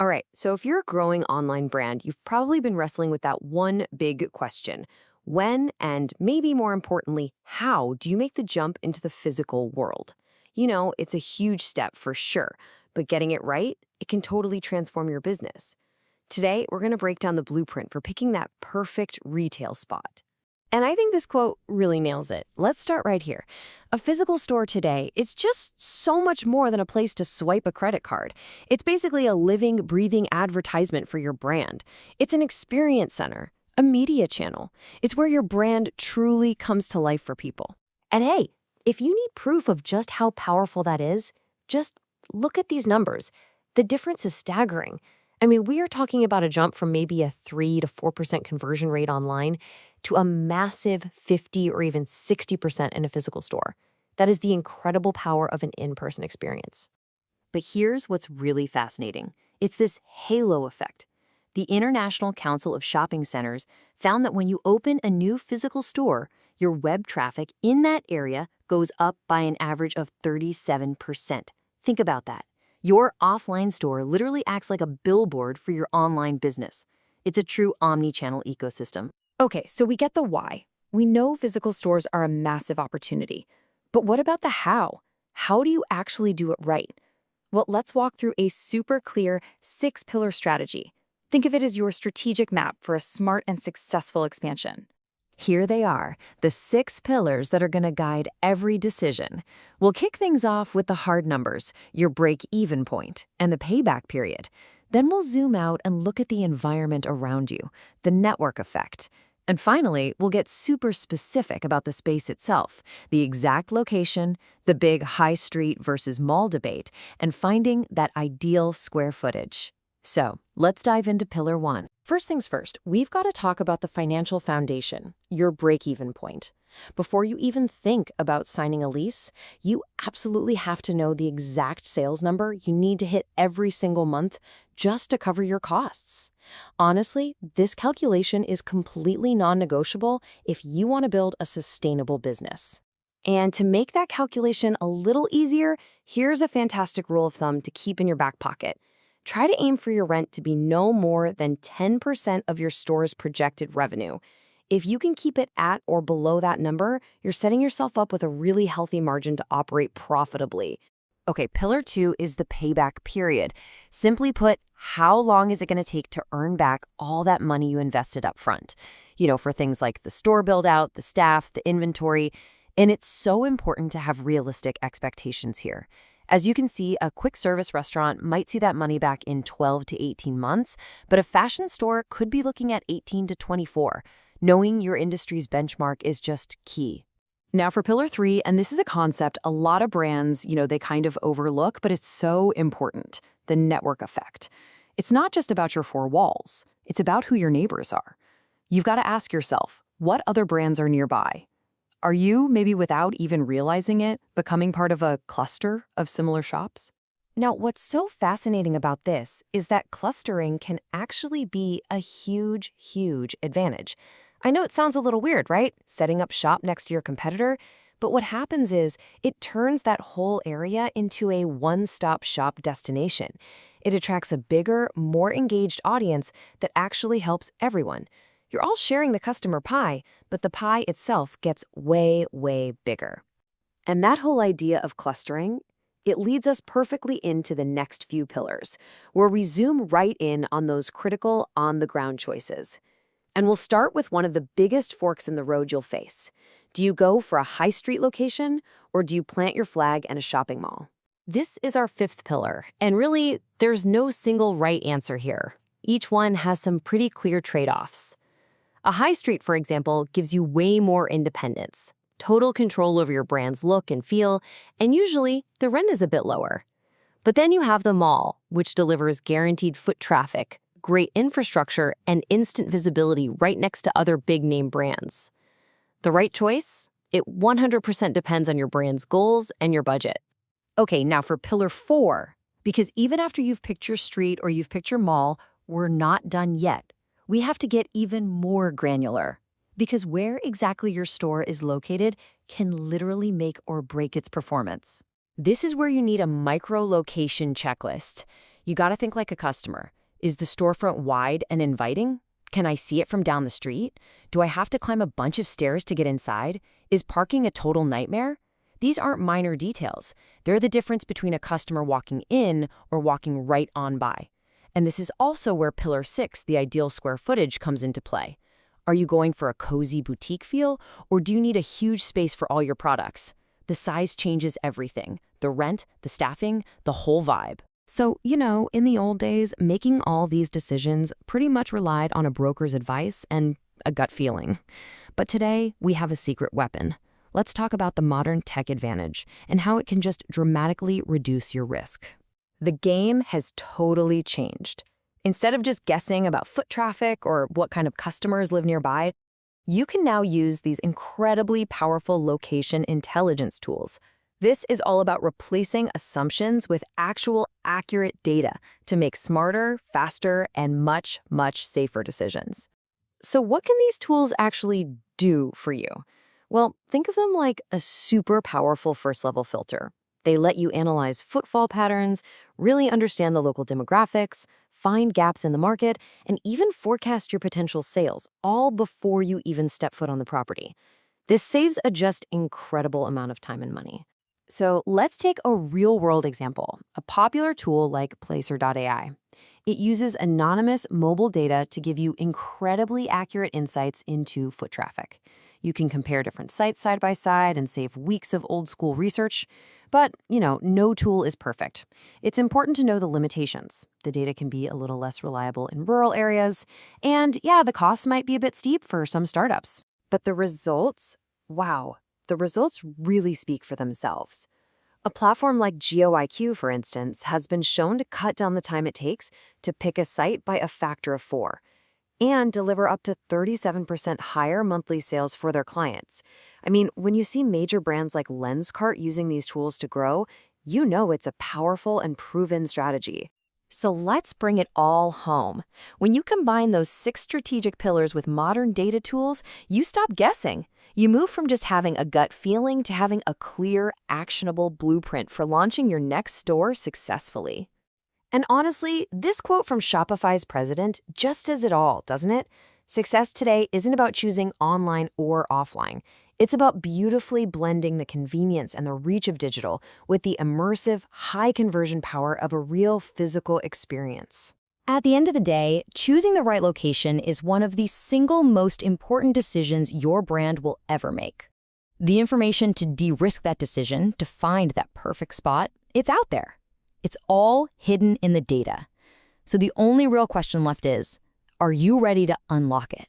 All right, so if you're a growing online brand, you've probably been wrestling with that one big question. When, and maybe more importantly, how do you make the jump into the physical world? It's a huge step for sure, but getting it right, it can totally transform your business. Today, we're going to break down the blueprint for picking that perfect retail spot. And I think this quote really nails it. Let's start right here. A physical store today, it's just so much more than a place to swipe a credit card. It's basically a living, breathing advertisement for your brand. It's an experience center, a media channel. It's where your brand truly comes to life for people. And hey, if you need proof of just how powerful that is, just look at these numbers. The difference is staggering. I mean, we are talking about a jump from maybe a 3 to 4% conversion rate online to a massive 50 or even 60% in a physical store. That is the incredible power of an in-person experience. But here's what's really fascinating. It's this halo effect. The International Council of Shopping Centers found that when you open a new physical store, your web traffic in that area goes up by an average of 37%. Think about that. Your offline store literally acts like a billboard for your online business. It's a true omnichannel ecosystem. Okay, so we get the why. We know physical stores are a massive opportunity. But what about the how? How do you actually do it right? Well, let's walk through a super clear 6-pillar strategy. Think of it as your strategic map for a smart and successful expansion. Here they are, the 6 pillars that are going to guide every decision. We'll kick things off with the hard numbers, your break-even point, and the payback period. Then we'll zoom out and look at the environment around you, the network effect. And finally, we'll get super specific about the space itself, the exact location, the big high street versus mall debate, and finding that ideal square footage. So, let's dive into pillar 1. First things first, we've got to talk about the financial foundation, your break-even point. Before you even think about signing a lease, you absolutely have to know the exact sales number you need to hit every single month just to cover your costs. Honestly, this calculation is completely non-negotiable if you want to build a sustainable business. And to make that calculation a little easier, here's a fantastic rule of thumb to keep in your back pocket. Try to aim for your rent to be no more than 10% of your store's projected revenue. If you can keep it at or below that number, you're setting yourself up with a really healthy margin to operate profitably. Okay, pillar 2 is the payback period. Simply put, how long is it going to take to earn back all that money you invested up front? For things like the store build-out, the staff, the inventory. And it's so important to have realistic expectations here. As you can see, a quick service restaurant might see that money back in 12 to 18 months, but a fashion store could be looking at 18 to 24. Knowing your industry's benchmark is just key. Now for pillar 3, and this is a concept a lot of brands, they kind of overlook, but it's so important, the network effect. It's not just about your 4 walls. It's about who your neighbors are. You've got to ask yourself, what other brands are nearby? Are you, maybe without even realizing it, becoming part of a cluster of similar shops? Now, what's so fascinating about this is that clustering can actually be a huge, huge advantage. I know it sounds a little weird, right? Setting up shop next to your competitor. But what happens is it turns that whole area into a one-stop shop destination. It attracts a bigger, more engaged audience that actually helps everyone. You're all sharing the customer pie, but the pie itself gets way, way bigger. And that whole idea of clustering, it leads us perfectly into the next few pillars, where we zoom right in on those critical on-the-ground choices. And we'll start with one of the biggest forks in the road you'll face. Do you go for a high street location, or do you plant your flag in a shopping mall? This is our 5th pillar, and really, there's no single right answer here. Each one has some pretty clear trade-offs. A high street, for example, gives you way more independence, total control over your brand's look and feel, and usually the rent is a bit lower. But then you have the mall, which delivers guaranteed foot traffic, great infrastructure, and instant visibility right next to other big-name brands. The right choice? It 100% depends on your brand's goals and your budget. Okay, now for pillar 4, because even after you've picked your street or you've picked your mall, we're not done yet. We have to get even more granular, because where exactly your store is located can literally make or break its performance. This is where you need a micro-location checklist. You gotta think like a customer. Is the storefront wide and inviting? Can I see it from down the street? Do I have to climb a bunch of stairs to get inside? Is parking a total nightmare? These aren't minor details. They're the difference between a customer walking in or walking right on by. And this is also where Pillar 6, the ideal square footage, comes into play. Are you going for a cozy boutique feel, or do you need a huge space for all your products? The size changes everything. The rent, the staffing, the whole vibe. So, in the old days, making all these decisions pretty much relied on a broker's advice and a gut feeling. But today, we have a secret weapon. Let's talk about the modern tech advantage and how it can just dramatically reduce your risk. The game has totally changed. Instead of just guessing about foot traffic or what kind of customers live nearby, you can now use these incredibly powerful location intelligence tools. This is all about replacing assumptions with actual accurate data to make smarter, faster, and much, much safer decisions. So what can these tools actually do for you? Well, think of them like a super powerful first-level filter. They let you analyze footfall patterns, really understand the local demographics, find gaps in the market, and even forecast your potential sales, all before you even step foot on the property. This saves a just incredible amount of time and money. So let's take a real-world example, a popular tool like Placer.ai. It uses anonymous mobile data to give you incredibly accurate insights into foot traffic. You can compare different sites side by side and save weeks of old-school research. But, no tool is perfect. It's important to know the limitations. The data can be a little less reliable in rural areas. And yeah, the costs might be a bit steep for some startups. But the results, wow, the results really speak for themselves. A platform like GeoIQ, for instance, has been shown to cut down the time it takes to pick a site by a factor of 4 and deliver up to 37% higher monthly sales for their clients. I mean, when you see major brands like Lenskart using these tools to grow, you know it's a powerful and proven strategy. So let's bring it all home. When you combine those 6 strategic pillars with modern data tools, you stop guessing. You move from just having a gut feeling to having a clear, actionable blueprint for launching your next store successfully. And honestly, this quote from Shopify's president just does it all, doesn't it? Success today isn't about choosing online or offline. It's about beautifully blending the convenience and the reach of digital with the immersive, high-conversion power of a real physical experience. At the end of the day, choosing the right location is one of the single most important decisions your brand will ever make. The information to de-risk that decision, to find that perfect spot, it's out there. It's all hidden in the data. So the only real question left is, are you ready to unlock it?